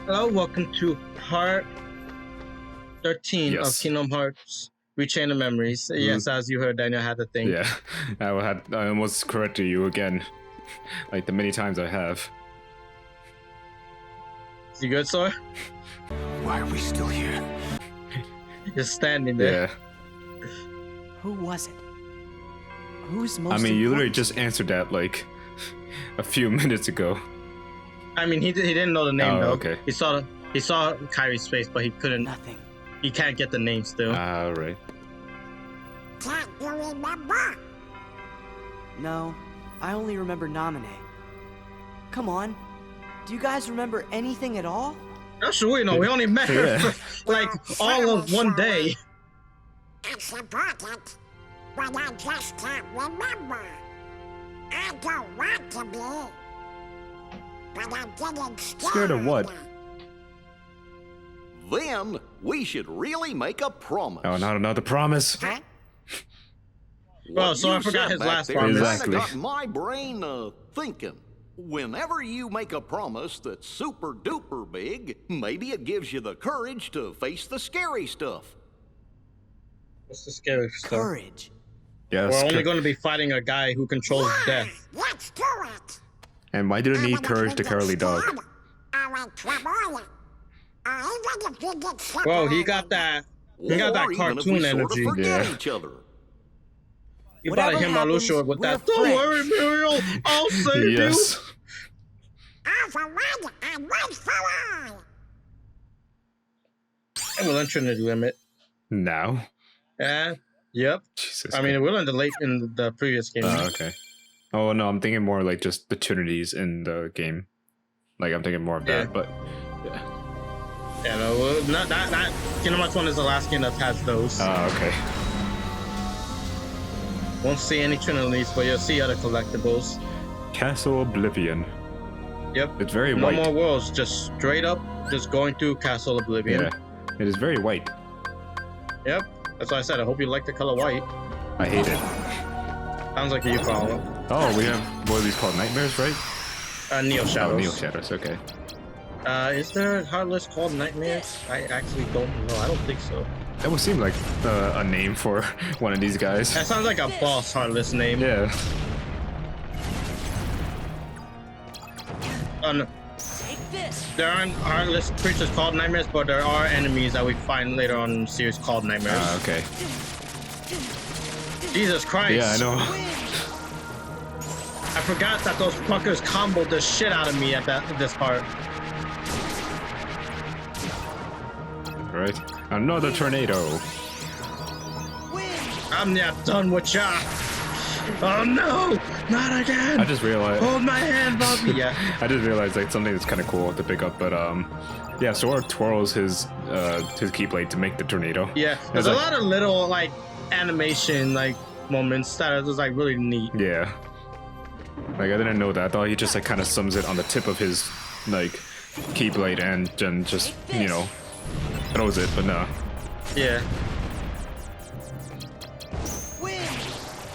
Hello, welcome to part 13 of Kingdom Hearts Rechain the Memories. Yes, as you heard, Daniel had the thing. Yeah, I almost corrected you again, like the many times I have. You good, Sora? Why are we still here? Just standing there. Yeah. Who was it? Who's most I mean, you literally important? just answered that like a few minutes ago. I mean, he didn't know the name though. Okay. He saw Kyrie's face, but he couldn't. Nothing. He can't get the name still. All right. Can't you remember? No, I only remember Namine. Come on. Do you guys remember anything at all? Not sure we know. We only met her for like all of one day. It's important, but I just can't remember. I don't want to be, but I'm getting scared. Scared of what? Then we should really make a promise. Oh, not another promise. Huh? Well, so I you forgot said his back last there promise. Exactly. kinda got my brain thinking. Whenever you make a promise that's super duper big, maybe it gives you the courage to face the scary stuff. What's the scary stuff? Courage. Yes. We're only going to be fighting a guy who controls death. Let's do it. And why do you need courage to Curly Dog? Bro, he got that. He got that Or even if cartoon we sorta energy. forget Yeah. each other. You about to Whatever hit my happens, Lucio with we're that. Don't worry, friends. Muriel. I'll save Yes. you. And we'll enter Trinity limit. Now. Yeah. Yep. Jesus. I mean, we'll in the previous game. Oh, okay. Oh no, I'm thinking more like just the Trinities in the game. Like I'm thinking more of that, but yeah. Yeah, no, well, not Kingdom Hearts 1 is the last game that has those. Okay. Won't see any Trinities, but you'll see other collectibles. Castle Oblivion. Yep. It's very No white. more worlds, just straight up, just going through Castle Oblivion. Yeah. It is very white. Yep. That's why I said I hope you like the color white. I hate it. Sounds like you follow. Oh, we have what are these called? Nightmares, right? Neo Shadows. Oh, Neo Shadows. Okay. Is there a Heartless called Nightmares? I actually don't know. I don't think so. That would seem like a name for one of these guys. That sounds like a boss Heartless name. Yeah. No. There aren't Heartless creatures called Nightmares, but there are enemies that we find later on in the series called Nightmares. Okay. Jesus Christ. Yeah, I know. I forgot that those fuckers comboed the shit out of me at this part. Right. Another tornado. I'm not done with ya. Oh no, not again. I just realized. Hold my hand, Bobby. Yeah. I just realized like something that's kind of cool to pick up, but yeah. Sora twirls his keyblade to make the tornado. Yeah. There's It's a like- lot of little like animation like moments that are just like really neat. Yeah. Like I didn't know that. I thought he just like kind of sums it on the tip of his like keyblade and then just throws it, but no. Yeah.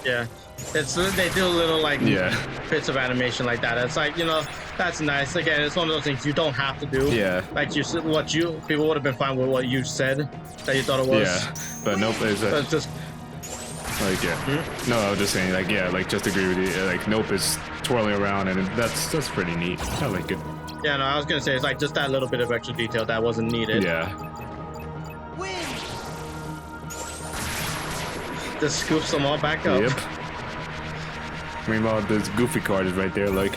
Yeah. They do little like bits of animation like that. It's like, that's nice. Again, it's one of those things you don't have to do. Yeah. Like people would have been fine with what you said that you thought it was. Yeah. But nope. It's But just like No, I was just saying like like just agree with you. Like nope is twirling around and that's pretty neat. I like it. yeah, no, I was gonna say it's like just that little bit of extra detail that wasn't needed. Yeah. Just scoops them all back up. Yep. Meanwhile, this goofy card is right there, like,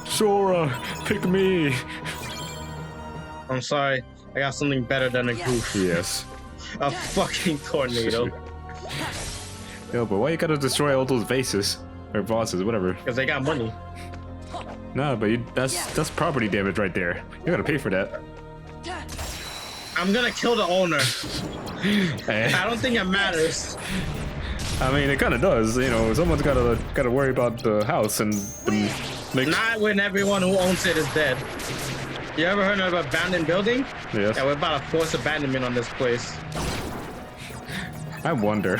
Sora, pick me. I'm sorry, I got something better than a goof. Yes. A fucking tornado. Yo, but why you gotta destroy all those vases or vases, whatever? Because they got money. Nah, but that's property damage right there. You gotta pay for that. I'm gonna kill the owner. Eh. I don't think it matters. I mean, it kind of does. Someone's gotta worry about the house and make. Not when everyone who owns it is dead. You ever heard of an abandoned building? Yes. Yeah, we're about to force abandonment on this place. I wonder.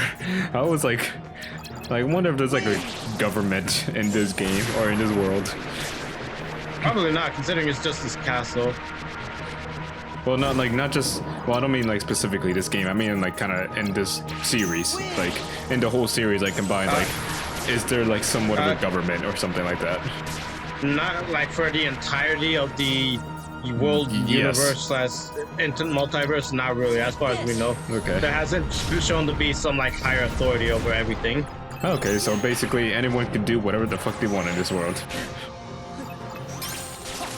I was like, I wonder if there's like a government in this game or in this world. Probably not, considering it's just this castle. Well, not just. Well, I don't mean like specifically this game. I mean like kind of in this series, like in the whole series, like combined. Like, is there like somewhat of a government or something like that? Not like for the entirety of the world, universe slash multiverse. Not really, as far as we know. Okay. There hasn't shown to be some like higher authority over everything. Okay, so basically anyone can do whatever the fuck they want in this world.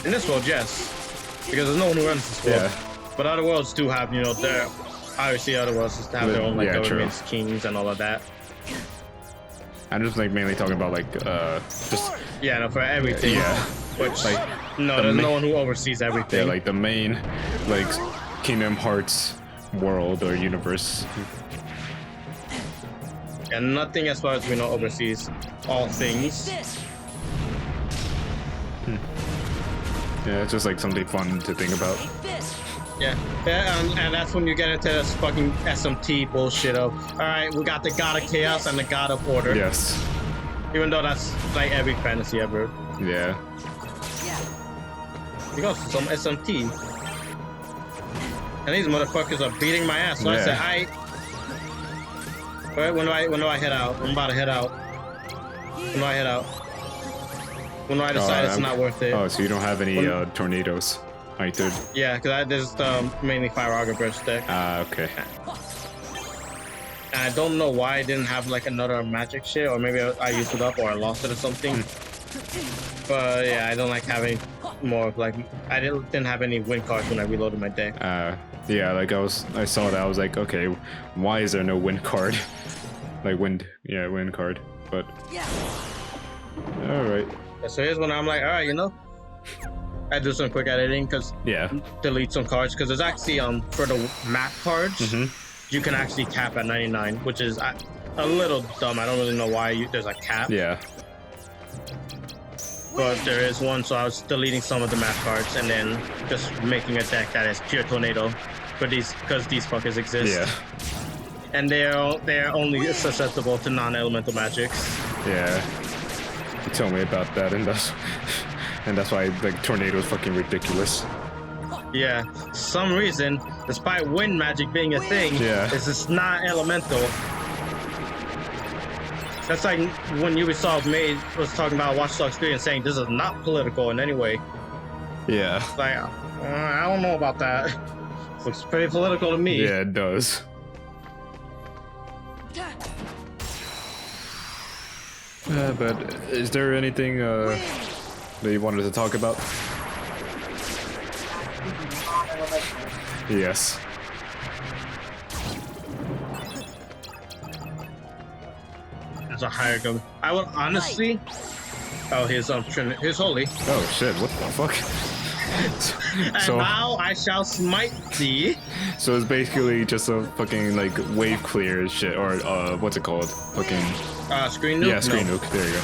In this world, yes, because there's no one who runs this world. Yeah. But other worlds do have, you know, their obviously other worlds have their own like governments, kings, and all of that. I'm just like mainly talking about like just no, for everything. Yeah. Which like there's no one who oversees everything. Yeah, like the main like Kingdom Hearts world or universe. And nothing as far as we know oversees all things. Yeah, it's just like something fun to think about. Yeah, and that's when you get into this fucking SMT bullshit of, alright, we got the God of Chaos and the God of Order. Yes. Even though that's like every fantasy ever. Yeah. Because some SMT. And these motherfuckers are beating my ass. So I said, Alright, when do I head out? I'm about to head out. When do I head out? When do I decide it's not worth it? Oh, so you don't have any tornadoes? I did. Yeah, because there's mainly Fire Auger Burst deck. Okay. And I don't know why I didn't have like another magic shit, or maybe I used it up or I lost it or something. But yeah, I don't like having more of like, I didn't have any win cards when I reloaded my deck. Yeah, like I saw that, I was like, okay, why is there no win card? Like win card, but all right. So here's when I'm like, all right, you know, I do some quick editing because delete some cards because there's actually for the map cards you can actually cap at 99, which is a little dumb. I don't really know why there's a cap. Yeah. But there is one, so I was deleting some of the map cards and then just making a deck that is pure tornado for these because these fuckers exist. Yeah. And they're only susceptible to non-elemental magics. Yeah. You told me about that, and that's why like tornado is fucking ridiculous. Yeah, for some reason, despite wind magic being a thing, it's just not elemental. That's like when Ubisoft was talking about Watch Dogs 3 and saying this is not political in any way. Yeah. It's like, I don't know about that. Looks pretty political to me. Yeah, it does. But is there anything that you wanted to talk about? Yes. There's a higher gun. I would honestly. Oh, here's holy. Oh shit! What the fuck? And now I shall smite thee. So it's basically just a fucking like wave clear shit, or what's it called? Fucking. Screen nuke? Yeah, screen nuke. There you go.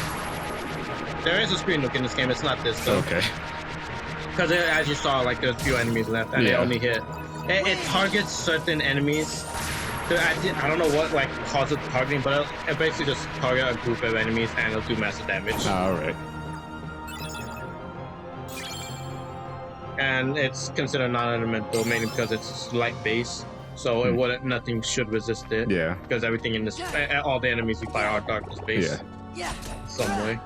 There is a screen nuke in this game. It's not this though. Okay. Because as you saw, like there's a few enemies left, and they only hit. It targets certain enemies. I don't know what like causes targeting, but it basically just target a group of enemies and it'll do massive damage. All right. And it's considered non-elemental mainly because it's light base, so nothing should resist it. Yeah. Because everything in this, all the enemies you fight are darkness based. Yeah. Some way.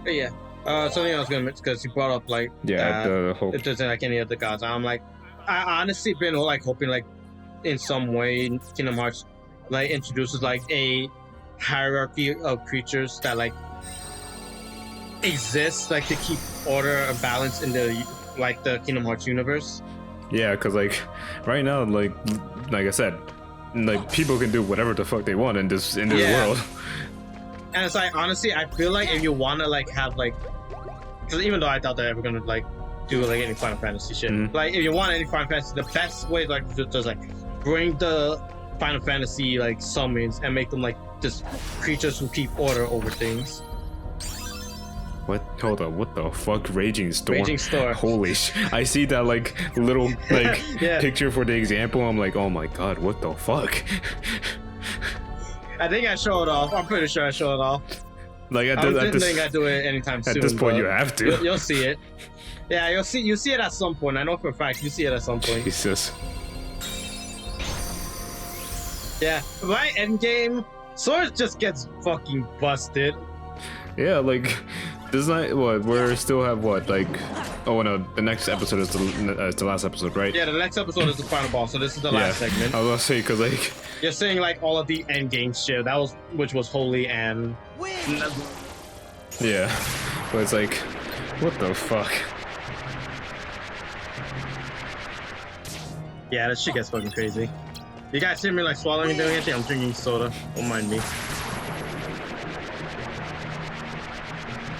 But yeah. Something I was gonna mention because you brought up like the whole. It doesn't like any of the gods. I'm like, I honestly been like hoping like in some way Kingdom Hearts like introduces like a hierarchy of creatures that like exists like to keep order and balance in the like the Kingdom Hearts universe. Yeah, because like right now, like I said, like people can do whatever the fuck they want in this world. And it's like honestly, I feel like if you want to like have like, because even though I thought that they were gonna like do like any Final Fantasy shit, like if you want any Final Fantasy, the best way like to just like bring the Final Fantasy like summons and make them like just creatures who keep order over things. What? Hold on. What the fuck? Raging Storm. Raging Storm. Holy sh! I see that like little like picture for the example. I'm like, oh my god, what the fuck? I think I showed it off. I'm pretty sure I showed it off. Like I don't think I do it anytime soon. at this point, but you have to. You'll see it. Yeah, you see it at some point. I know for a fact you see it at some point. Jesus. Yeah, my end game, Sora just gets fucking busted. Yeah, like this night. What we're still have what like? Oh no, the next episode is the last episode, right? Yeah, the next episode is the final boss, so this is the last segment. I was gonna say because like you're saying like all of the end game shit which was holy and yeah, but it's like what the fuck. Yeah, that shit gets fucking crazy. You guys hear me like swallowing and doing anything? I'm drinking soda. Don't mind me.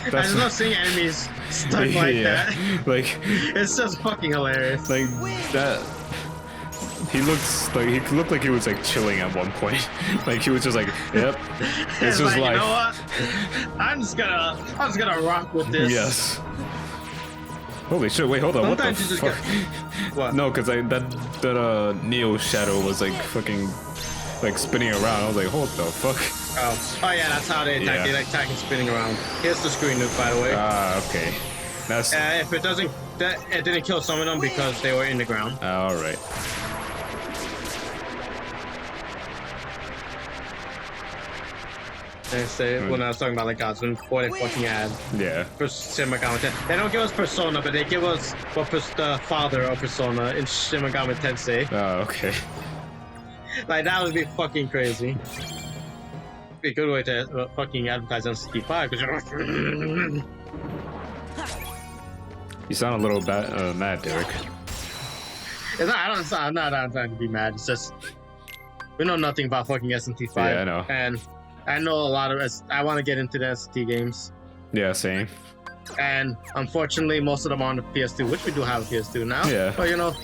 I just love seeing enemies stuck like that. Like it's just fucking hilarious. Like that. He looked like he was like chilling at one point. Like he was just like, yep. It's just like, you know what? I'm just gonna rock with this. Yes. Holy shit! Wait, hold on. Sometimes what the you fuck? just what? No, because that Neo shadow was like fucking like spinning around. I was like, what the fuck? Oh yeah, that's how they attack. Yeah. They attack and spinning around. Here's the screen nuke, by the way. Okay. That's if it doesn't, it didn't kill some of them because they were in the ground. all right. They say when I was talking about like gods, when before they fucking add Yeah. Shin Megami Tensei. They don't give us Persona, but they give us the father of Persona in Shin Megami Tensei. Oh, okay. Like that would be fucking crazy. Be a good way to fucking advertise on 65 because You sound a little mad, Derek. I'm not trying to be mad. It's just we know nothing about fucking SMT5. Yeah, I know. And I know a lot of I want to get into the SMT games. Yeah, same. And unfortunately, most of them are on the PS2, which we do have a PS2 now. Yeah. But you know,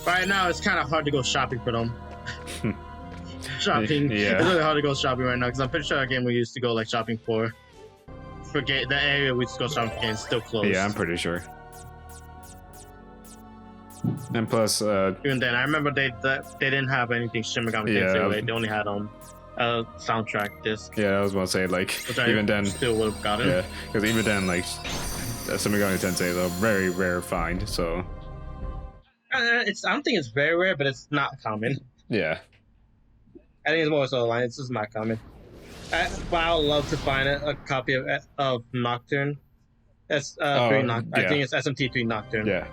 right now it's kind of hard to go shopping for them. Shopping. Yeah. It's really hard to go shopping right now because I'm pretty sure our game we used to go like shopping for the area we used to go shopping for games still closed. Yeah, I'm pretty sure. And plus, even then, I remember they didn't have anything Shin Megami Yeah. Tensei. They only had a soundtrack disc. yeah, I was about to say like Which I even then, still would have gotten. yeah, because even then like Shin Megami Tensei is a very rare find. So I don't think it's very rare, but it's not common. yeah, I think it's more so line. It's just not common. But I would love to find a copy of Nocturne. That's I think it's SMT3 Nocturne. yeah.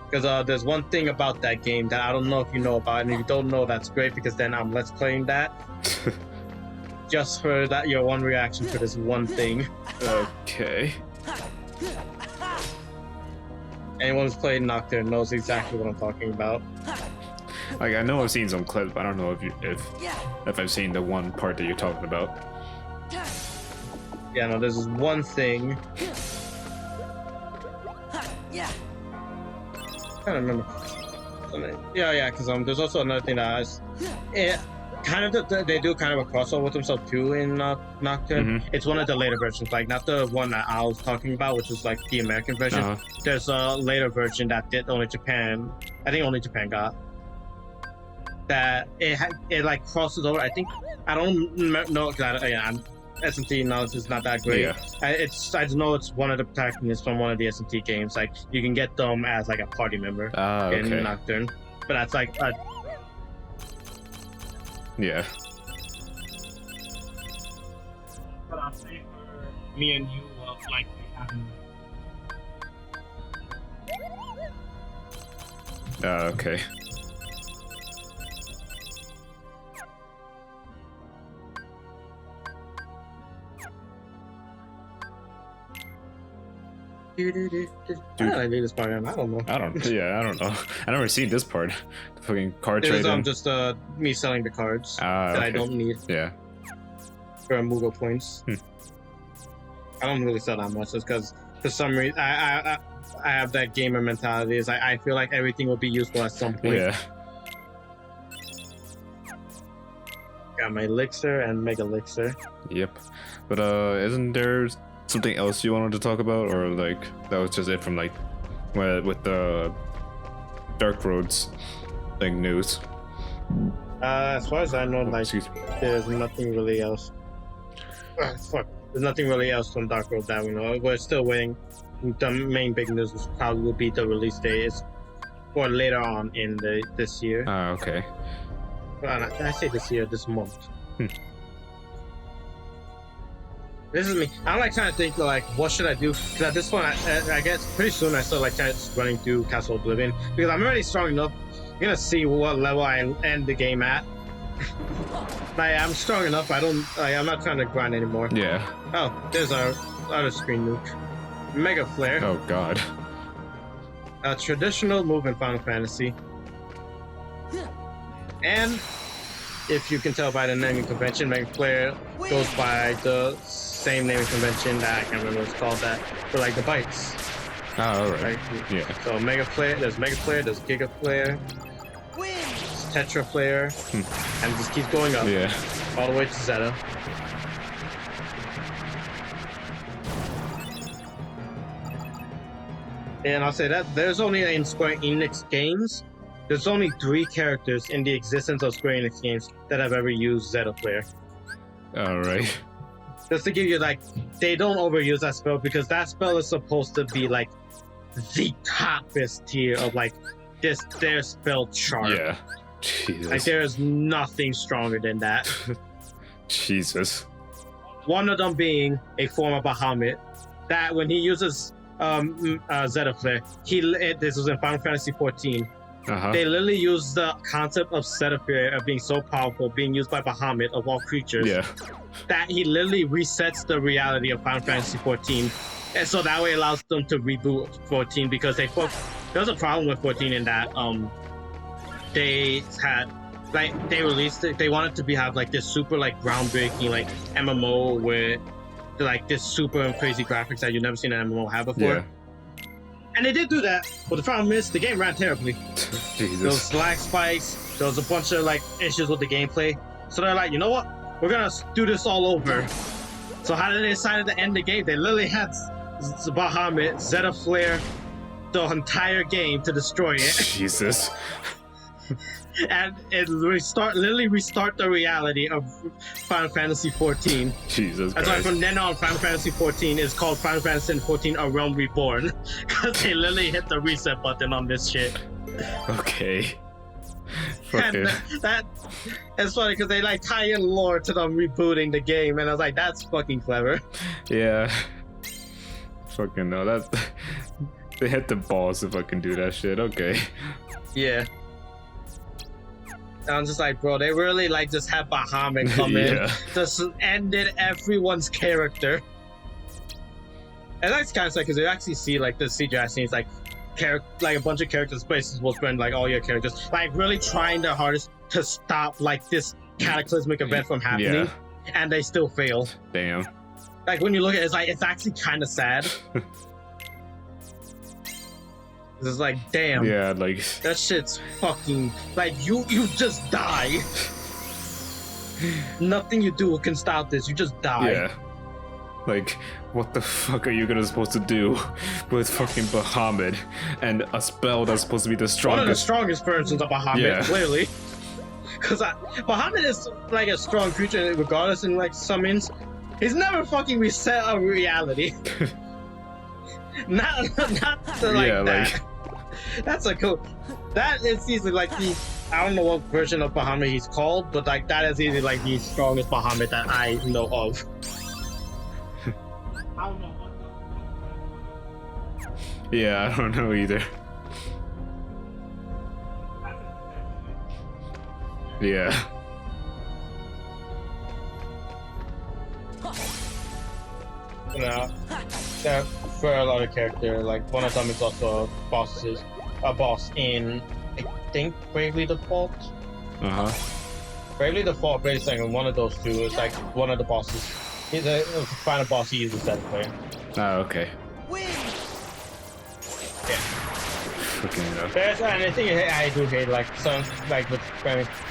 Because there's one thing about that game that I don't know if you know about, and if you don't know, that's great because then I'm let's playing that just for that your one reaction for this one thing. Okay. Anyone who's played Nocturne knows exactly what I'm talking about. Like I know I've seen some clips, but I don't know if I've seen the one part that you're talking about. Yeah, no, there's this one thing. I don't remember. Yeah, because there's also another thing that they do kind of a crossover with themselves too in Nocturne. It's one of the later versions, like not the one that I was talking about, which is like the American version. There's a later version that only Japan got. That it like crosses over. I think I don't know because SMT knowledge is not that great. Yeah. I just know it's one of the protagonists from one of the SMT games. Like you can get them as like a party member in Nocturne, but that's like yeah. But I'll say for me and you will likely happen. Okay. I need this part. I don't know. I don't know. I never seen this part. The fucking card It trade. is just me selling the cards that I okay. don't need Yeah. for Mugo points. I don't really sell that much just because for some reason I have that gamer mentality. Is I feel like everything will be useful at some point. Yeah. Got my elixir and mega elixir. Yep. But isn't there something else you wanted to talk about, or like that was just it from like with the Dark Roads like news? As far as I know, like Excuse me. there's nothing really else. Fuck. There's nothing really else from Dark Road that we know. We're still waiting. The main big news will probably be the release date. It's for later on in this year. Okay. Well, I say this year, this month. Hmm. This is me. I'm like trying to think like, what should I do? Because at this point, I guess pretty soon I start like just running through Castle Oblivion because I'm already strong enough. You're gonna see what level I end the game at. Like I'm strong enough. I'm not trying to grind anymore. Yeah. Oh, there's our other screen nuke. Mega Flare. Oh god. A traditional move in Final Fantasy. And if you can tell by the naming convention, Mega Flare goes by the same naming convention that I can't remember what it's called that for like the bites. Oh, alright. Right? Yeah. So Mega Flare, there's Giga Flare, there's Tetra Flare, and it just keeps going up. Yeah. All the way to Zeta. And I'll say that there's only in Square Enix games, there's only 3 characters in the existence of Square Enix games that have ever used Zeta Flare. Alright. Just to give you like, they don't overuse that spell because that spell is supposed to be like the toppest tier of like their spell chart. Yeah. Jesus. Like there is nothing stronger than that. Jesus. One of them being a form of Bahamut that when he uses Zeta Flare, this was in Final Fantasy 14. Uh-huh. They literally use the concept of Zeta Flare of being so powerful, being used by Bahamut of all creatures, Yeah. that he literally resets the reality of Final Fantasy 14, and so that way allows them to reboot 14 because there was a problem with 14 in that they had like they released it, they wanted to have like this super like groundbreaking like MMO with like this super and crazy graphics that you've never seen an MMO have before. Yeah. And they did do that, but the problem is the game ran terribly. Jesus. Those lag spikes, there was a bunch of like issues with the gameplay. So they're like, you know what? We're gonna do this all over. So how did they decide to end the game? They literally had Bahamut, Zeta Flare, the entire game to destroy it. Jesus. And it literally restart the reality of Final Fantasy 14. Jesus That's why Christ. from then on, Final Fantasy 14 is called Final Fantasy 14 A Realm Reborn. Because they literally hit the reset button on this shit. Okay. And Fucking. it's funny because they like tie in lore to them rebooting the game, and I was like, that's fucking clever. Yeah. Fucking no, that. They had the balls to fucking do that shit. Okay. Yeah. And I'm just like, bro, they really like just had Bahamut come in, Yeah. just ended everyone's character. And that's kind of sad because you actually see like the CGI scenes, like a bunch of characters, places will spend like all your characters, like really trying their hardest to stop like this cataclysmic event from happening, Yeah. and they still fail. Damn. Like when you look at it, it's like it's actually kind of sad. It's like, damn. Yeah, like. That shit's fucking like you just die. Nothing you do can stop this. You just die. Yeah. Like, what the fuck are you gonna supposed to do with fucking Bahamut and a spell that's supposed to be the One of the strongest? strongest versions of Bahamut, Yeah. clearly. Because Bahamut is like a strong creature, regardless in like summons. He's never fucking reset a reality. not to, like Yeah, that. like- That's a cool. That is easily like the. I don't know what version of Bahamut he's called, but like that is easily like the strongest Bahamut that I know of. I don't know what Yeah, I don't know either. Yeah. that for a lot of character, like one of them is also a boss in I think Bravely Default. Uh-huh. Bravely Default, Bravely Second, one of those two is like one of the bosses. He's the final boss he uses that player. Oh, okay. Yeah. Fucking enough. And I think I do hate like some like with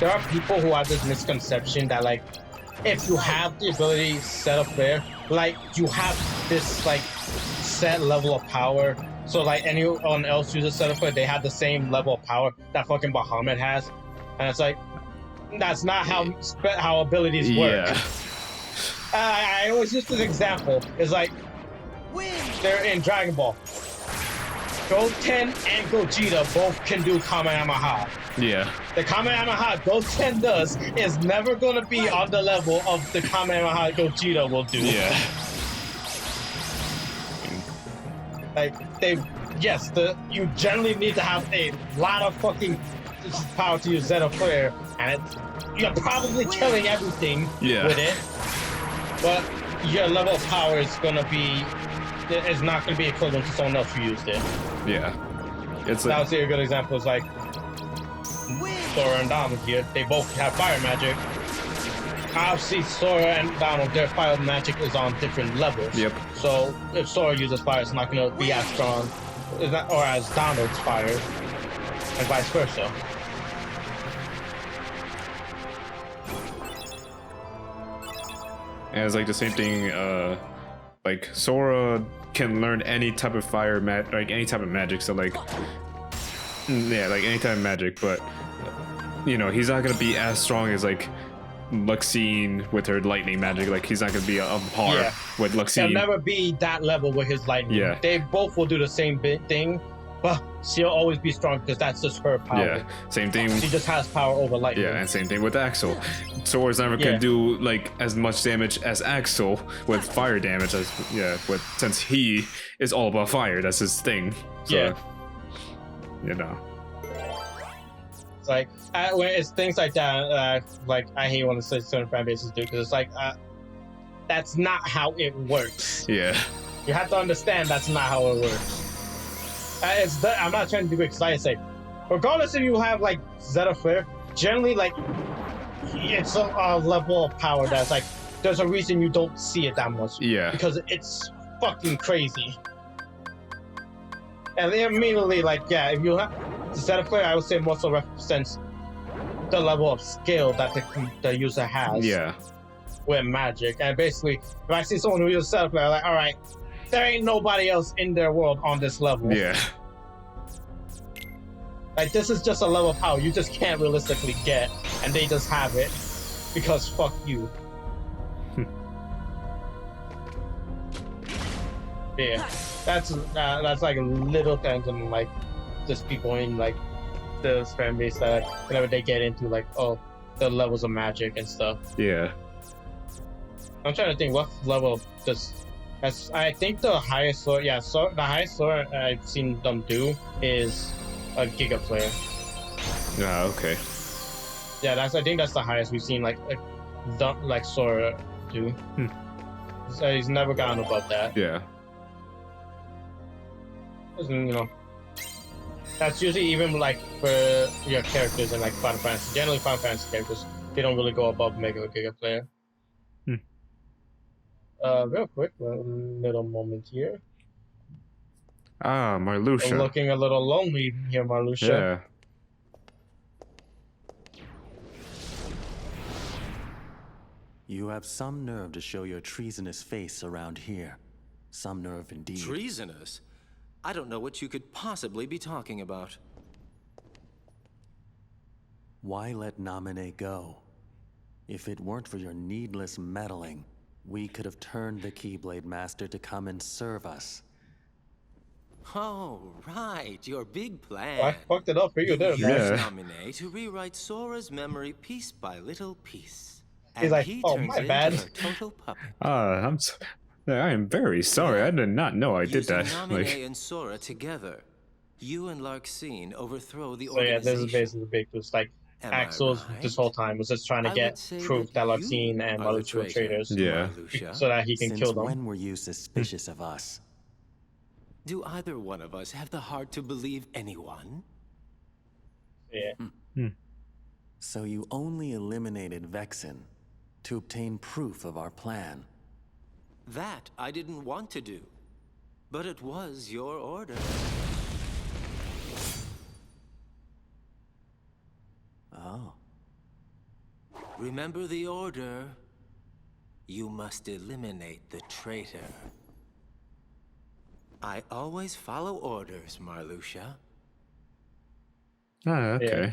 there are people who have this misconception that like if you have the ability set up there, like you have this like set level of power. So like anyone else uses set up there, they have the same level of power that fucking Bahamut has, and it's like that's not how abilities work. Yeah. I always use this example. It's like they're in Dragon Ball. Goten and Gogeta both can do Kamehameha. Yeah. The Kamehameha Goten does is never gonna be on the level of the Kamehameha Gogeta will do. Yeah. Like you generally need to have a lot of fucking power to use Zeta Flare, and you're probably killing everything with it. But your level of power is not gonna be equivalent to someone else who used it. Yeah. That would be a good example. Is like Sora and Donald here. They both have fire magic. Obviously, Sora and Donald, their fire magic is on different levels. Yep. So if Sora uses fire, it's not going to be as strong, or as Donald's fire, and vice versa. And it's like the same thing. Like Sora can learn any type of fire like any type of magic. So like, yeah, like any type of magic. But he's not gonna be as strong as like Luxine with her lightning magic. Like he's not gonna be on par with Luxine. He'll never be that level with his lightning. Yeah. They both will do the same thing, but she'll always be strong because that's just her power. Yeah. Same thing. She just has power over lightning. Yeah, and same thing with Axel. Sora's never gonna do like as much damage as Axel with fire damage since he is all about fire. That's his thing. So, It's like when it's things like that. Like I hate when certain fan bases do because it's like that's not how it works. Yeah. You have to understand that's not how it works. I'm not trying to be quick. Like I say, regardless if you have like Zeta Flare, generally like it's a level of power that's like there's a reason you don't see it that much. Yeah. Because it's fucking crazy. And immediately if you have Zeta Flare, I would say more so represents the level of skill that the user has. Yeah. With magic, and basically, if I see someone who uses Zeta Flare, I'm like, all right, there ain't nobody else in their world on this level. Yeah. Like this is just a level of power you just can't realistically get, and they just have it because fuck you. Yeah, that's like little things and like just people in like the fan base that whenever they get into like the levels of magic and stuff. Yeah. I'm trying to think what level does. I think the highest sword, the highest sword I've seen them do is a Giga Flare. Ah, okay. Yeah, I think that's the highest we've seen like Sora do. So he's never gotten above that. Yeah. That's usually even like for your characters in like Final Fantasy. Generally, Final Fantasy characters they don't really go above Mega Giga Flare. Real quick, little moment here. Ah, Marluxia. I'm looking a little lonely here, Marluxia. Yeah. You have some nerve to show your treasonous face around here. Some nerve indeed. Treasonous? I don't know what you could possibly be talking about. Why let Naminé go? If it weren't for your needless meddling, we could have turned the Keyblade Master to come and serve us. Oh, right, your big plan. I fucked it up for you there, Use man. Naminé to rewrite Sora's memory piece by little piece. He's And like, he oh, turns my it into bad. a total puppet. I am very sorry. I did not know I did Using that. Naminé and Sora together, you and Larxene overthrow the So yeah, organization. this is basically the big twist. Like Am I Axel's right? this whole time was just trying to I get would say proof that that Larxene you and are the Marluxia were traitor, traitors. Yeah. Marluxia. So that he can Since kill them. when were you suspicious of us? Do either one of us have the heart to believe anyone? Yeah. So you only eliminated Vexen to obtain proof of our plan. That I didn't want to do. But it was your order. Oh. Remember the order. You must eliminate the traitor. I always follow orders, Marluxia. Ah, okay.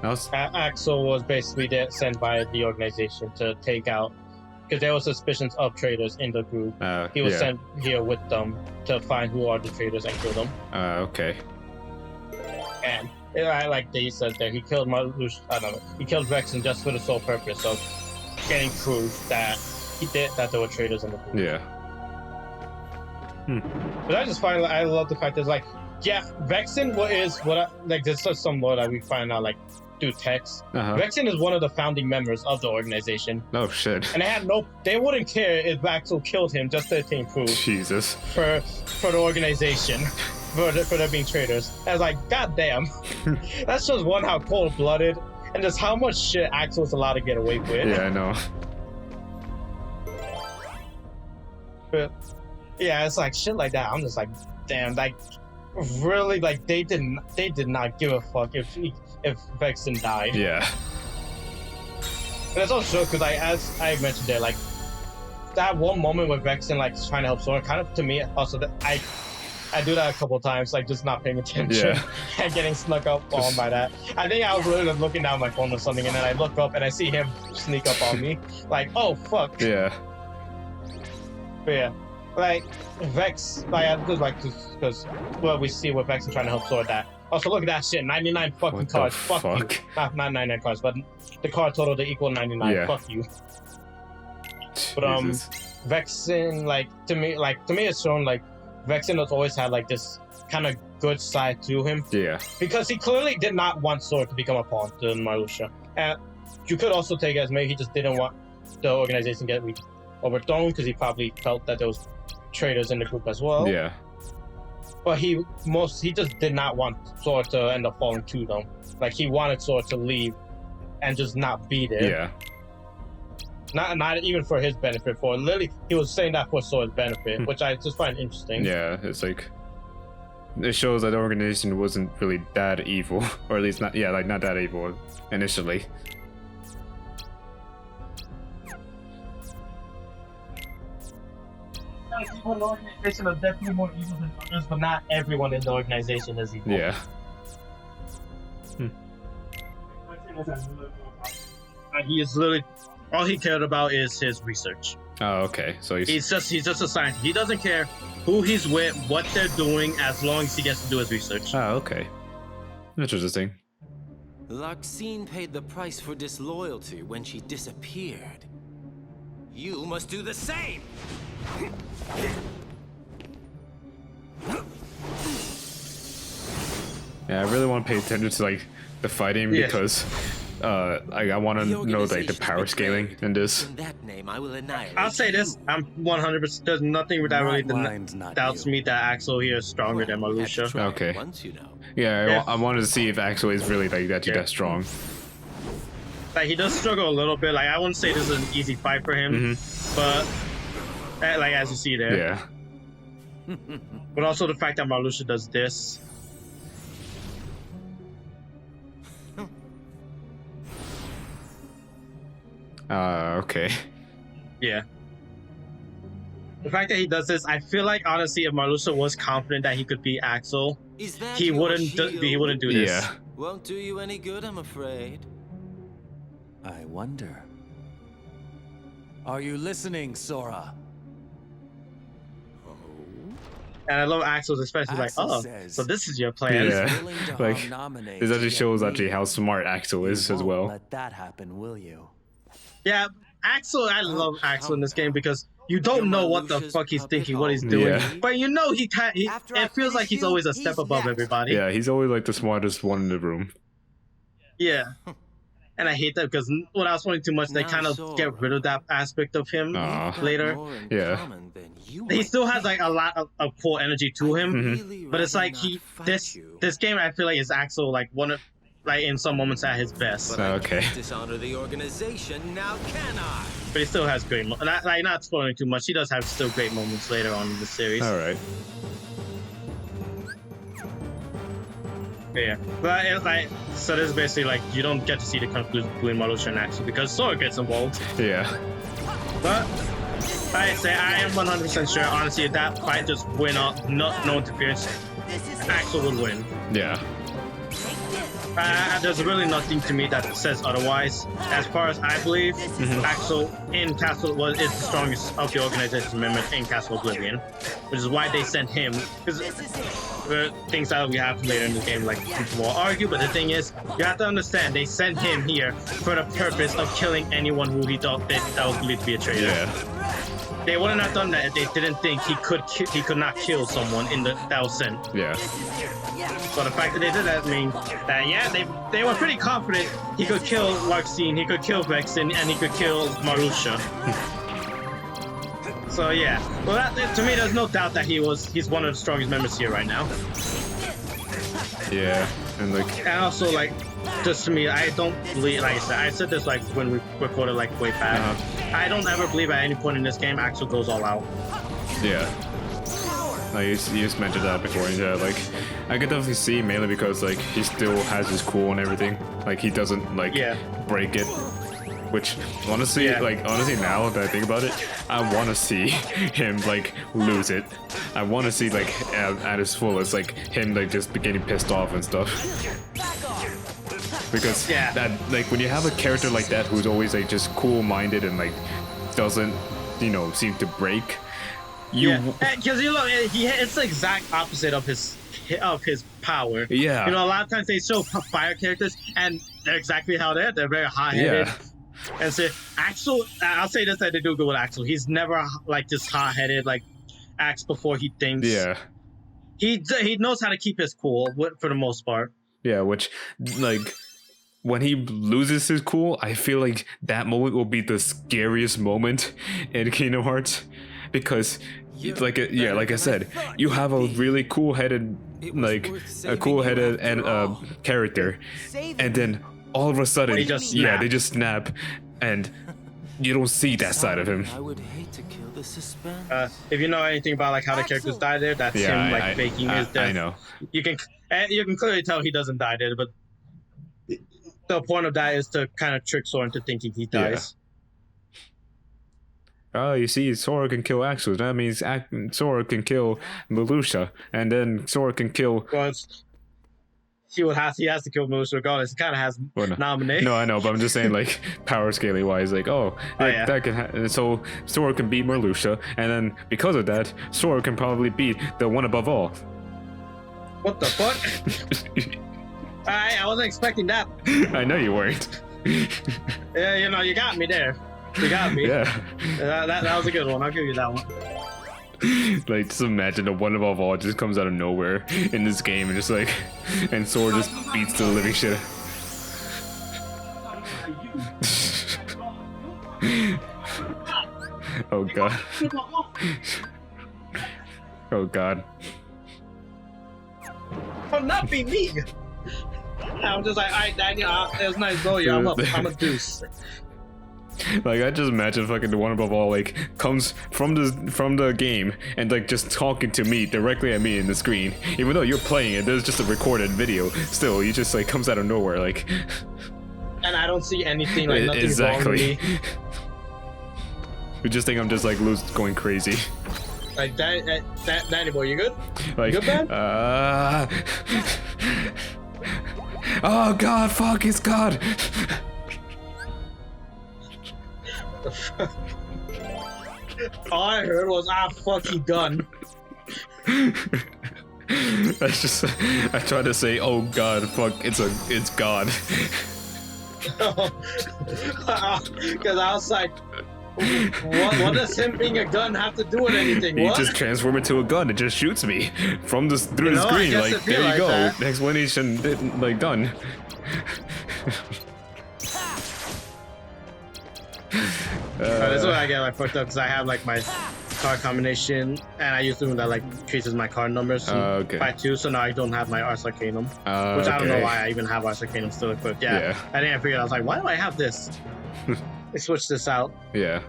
That was... Axel was basically sent by the organization to take out because there were suspicions of traitors in the group. He was sent here with them to find who are the traitors and kill them. Okay. And like they said that he killed Marluxia. I don't know. He killed Vexen just for the sole purpose of getting proof that that there were traitors in the group. Yeah. But I just find I love the fact that like, yeah, Vexen there's just some lore that we find out like through text. Vexen is one of the founding members of the organization. Oh shit. And they wouldn't care if Axel killed him just to attain proof. Jesus. For the organization. For there being traitors. I was like, god damn. That's just one, how cold-blooded, and just how much shit Axel's allowed to get away with. Yeah, I know. But yeah, it's like shit like that. I'm just like, damn, like really, like they did not give a fuck if Vexen died. Yeah. And it's also because as I mentioned there, like that one moment with Vexen like trying to help Sora, kind of to me also that I do that a couple of times, like just not paying attention and getting snuck up on by that. I think I was really just looking down my phone or something, and then I look up and I see him sneak up on me. Like, oh fuck. Yeah. But yeah, like Vex, like I just like because well we see with Vex and trying to help Sora that. Also look at that shit, 99 fucking What cards. the Fuck you. Not 99 cards, but the card total to equal 99. Yeah. Fuck you. But Jesus. Vexen, like to me it's shown like Vexen has always had like this kind of good side to him. Yeah. Because he clearly did not want Sora to become a pawn to Marluxia. And you could also take it as maybe he just didn't want the organization to get overthrown because he probably felt that there was traitors in the group as well. Yeah. But he just did not want Sora to end up falling to them. Like he wanted Sora to leave and just not be there. Yeah. Not even for his benefit. For Lily, he was saying that for Sora's benefit, which I just find interesting. Yeah, it's like it shows that the organization wasn't really that evil, or at least not that evil initially. People in the organization are definitely more evil than others, but not everyone in the organization is evil. Yeah. He is literally all he cared about is his research. Oh, okay. So he's just a scientist. He doesn't care who he's with, what they're doing, as long as he gets to do his research. Oh, okay. Interesting. Larxene paid the price for disloyalty when she disappeared. You must do the same! Yeah, I really want to pay attention to like the fighting because I want to know like the power scaling in this. In that name, I will annihilate I'll say this: I'm 100%. There's nothing that really doubts me that Axel here is stronger than Marluxia. Okay. Once, you know. Yeah, I wanted to see if Axel is really like that strong. Like he does struggle a little bit. Like I wouldn't say this is an easy fight for him, but like as you see there. Yeah. But also the fact that Marluxia does this. Okay. Yeah. The fact that he does this, I feel like honestly, if Marluxia was confident that he could beat Axel, he wouldn't do this. Yeah. Won't do you any good, I'm afraid. I wonder. Are you listening, Sora? And I love Axel's especially like, oh, so this is your plan. Yeah. Like this actually shows how smart Axel is as well. Let that happen, will you? Yeah, Axel, I love Axel in this game because you don't know what the fuck he's thinking, what he's doing. Yeah. But you know it feels like he's always a step above everybody. Yeah, he's always like the smartest one in the room. Yeah. And I hate that because when I was playing too much, they kind of get rid of that aspect of him later. Yeah. He still has like a lot of cool energy to him, but it's like this game I feel like is Axel like one of like in some moments at his best. Okay. Dishonor the organization, now can I? But he still has great moments. Not spoiling too much, he does have still great moments later on in the series. All right. Yeah, but it's like, so this is basically like you don't get to see the conclusion between Marluxia and Axel because Sora gets involved. Yeah. But I say I am 100% sure, honestly, if that fight just went up, no interference, Axel would win. Yeah. There's really nothing to me that says otherwise. As far as I believe, Axel in Castle is the strongest of the organization members in Castle Oblivion, which is why they sent him. Because things that we have later in the game, like people will argue, but the thing is, you have to understand they sent him here for the purpose of killing anyone who he thought that was believed to be a traitor. Yeah. They wouldn't have done that if they didn't think he could not kill someone that was sent. Yeah. So the fact that they did that means that yeah, they were pretty confident he could kill Larxene, he could kill Vexen, and he could kill Marusha. So yeah, well that, to me there's no doubt that he's one of the strongest members here right now. Yeah, and also like just to me, I don't believe, like I said this like when we recorded like way back. I don't ever believe at any point in this game Axel goes all out. Yeah. Like you just mentioned that before, and yeah, like I could definitely see, mainly because like he still has his cool and everything. Like he doesn't like break it. Which honestly, honestly, now that I think about it, I want to see him like lose it. I want to see like at his fullest, like him like just getting pissed off and stuff. Because that like when you have a character like that who's always like just cool-minded and like doesn't, you know, seem to break. Because you know it's the exact opposite of his power. Yeah. You know, a lot of times they show fire characters and they're exactly how they're. They're very hot-headed. Yeah. And so Axel, I'll say this that they do good with Axel. He's never like just hot-headed, like acts before he thinks. Yeah. He knows how to keep his cool for the most part. Yeah, which like when he loses his cool, I feel like that moment will be the scariest moment in Kingdom Hearts, because like I said, you have a really cool-headed character, and then all of a sudden, they just snap, and you don't see that side of him. I would hate to kill the suspense. If you know anything about like how the characters die there, that's him like faking his death. I know. You can clearly tell he doesn't die there, but the point of that is to kind of trick Sora into thinking he dies. Oh, you see, Sora can kill Axel. That means Sora can kill Marusha, and then Sora can kill. Well, he has to kill Marusha regardless. He kind of has nominate. No, I know, but I'm just saying, like power scaling wise, like that can so Sora can beat Marusha, and then because of that, Sora can probably beat the one above all. What the fuck? I wasn't expecting that. I know you weren't. Yeah, you know, you got me there. You got me. Yeah. That was a good one. I'll give you that one. Like, just imagine the one above all just comes out of nowhere in this game and just like, and Sora just beats the living shit. Oh god. Oh god. Oh, not be me. I'm just like, alright, Daniel, it was nice knowing you. I'm a deuce. Like, I just imagine fucking the one above all like comes from the game and like just talking to me directly at me in the screen, even though you're playing it. There's just a recorded video. Still, he just like comes out of nowhere, like. And I don't see anything like nothing wrong with me. You just think I'm just like going crazy. Like Danny boy, you good? Like, you good, man? Oh god, fuck, it's God. All I heard was fuck, he done. That's just, I tried to say, oh god, fuck, it's God. Because I was like, what does him being a gun have to do with anything? He what? just transformed into a gun. It just shoots me from through the screen. Like, there you go. That. Explanation like done. This is what I get like fucked up because I have like my card combination and I use something that like traces my card numbers by 2, so now I don't have my Ars Arcanum, which I don't know why I even have Ars Arcanum still equipped. Yeah. I think I figured I was like, why do I have this? I switched this out. Yeah.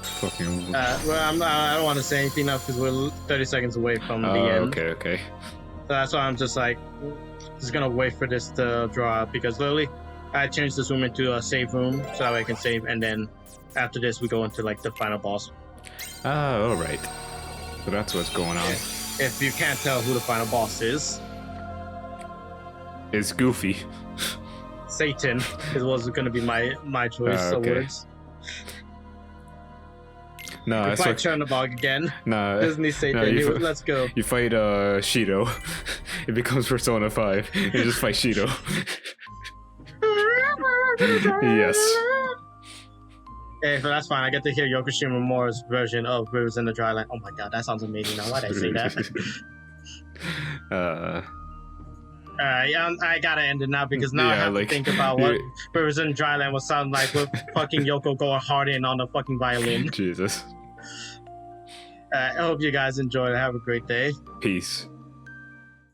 Fucking. Well, I don't want to say anything now because we're 30 seconds away from the end. Okay. So that's why I'm just like, just gonna wait for this to draw out because literally, I changed this room into a save room so that way I can save, and then after this we go into like the final boss. All right. So that's what's going on. If you can't tell who the final boss is, It's Goofy. Satan was going to be my choice of okay. words. No, We it's fight like Chernobog again. no. Disney Satan, let's go. You fight Shido. It becomes Persona 5. You just fight Shido. Yes. Hey, so that's fine. I get to hear Yoko Shimomura's version of Rivers in the Dryland. Oh my god, that sounds amazing. Now, why'd I say that? Yeah, I gotta end it now because now I have to think about what Rivers in the Dryland would sound like with fucking Yoko going hard in on the fucking violin. Jesus. I hope you guys enjoyed. Have a great day. Peace.